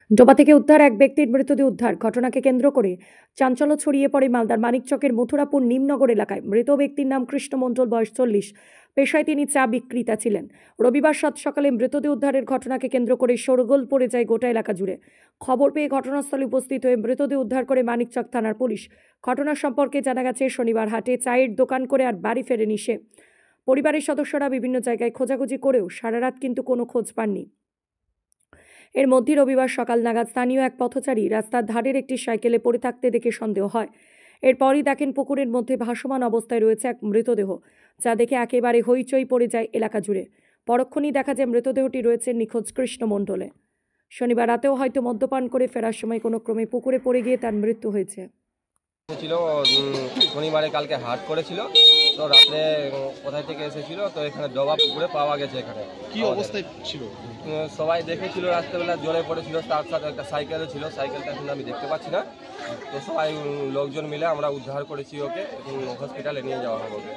ডোবা থেকে উদ্ধার এক ব্যক্তির মৃতদেহ উদ্ধার ঘটনাকে কেন্দ্র করে চাঞ্চল্য ছড়িয়ে পড়ে মালদার মানিকচকের মথুরাপুর নিমনগর এলাকায়। মৃত ব্যক্তির নাম কৃষ্ণ মণ্ডল, বয়স 40। পেশায় তিনি চা বিক্রেতা ছিলেন। রবিবার সাত সকালে মৃতদেহ উদ্ধারের ঘটনাকে কেন্দ্র করে শোরগোল পড়ে যায় গোটা এলাকা জুড়ে। খবর পেয়ে ঘটনাস্থলে উপস্থিত হয়ে মৃতদেহ উদ্ধার করে মানিকচক থানার পুলিশ। ঘটনা সম্পর্কে জানা গেছে, শনিবার হাটে চায়ের দোকান করে আর বাড়ি ফেরেনি সে। পরিবারের সদস্যরা বিভিন্ন জায়গায় খোঁজাখুঁজি করেও সারা রাত কিন্তু কোনো খোঁজ পাননি। এর মধ্যে রবিবার সকাল নাগাদ স্থানীয় এক পথচারী রাস্তার ধারের একটি সাইকেলে পড়ে থাকতে দেখে সন্দেহ হয়। এরপরই দেখেন পুকুরের মধ্যে ভাসমান অবস্থায় রয়েছে এক মৃতদেহ, যা দেখে একেবারে হইচই পড়ে যায় এলাকা জুড়ে। পরক্ষণেই দেখা যায় মৃতদেহটি রয়েছে নিখোঁজ কৃষ্ণ মণ্ডলে। শনিবার রাতেও হয়তো মদ্যপান করে ফেরার সময় কোনো ক্রমে পুকুরে পড়ে গিয়ে তার মৃত্যু হয়েছে। ছিল শনিবারে কালকে হাট করেছিল, তো রাত্রে কোথায় থেকে এসেছিল, তো এখানে ডোবা পুকুরে পাওয়া গেছে। এখানে কি অবস্থায় ছিল? সবাই দেখেছিল রাত্রেবেলা জলে পড়েছিল, তার সাথে একটা সাইকেলও ছিল, সাইকেলটা এখন আমি দেখতে পাচ্ছি না। তো সবাই লোকজন মিলে আমরা উদ্ধার করেছি ওকে, এখন হসপিটালে নিয়ে যাওয়া হবে ওকে।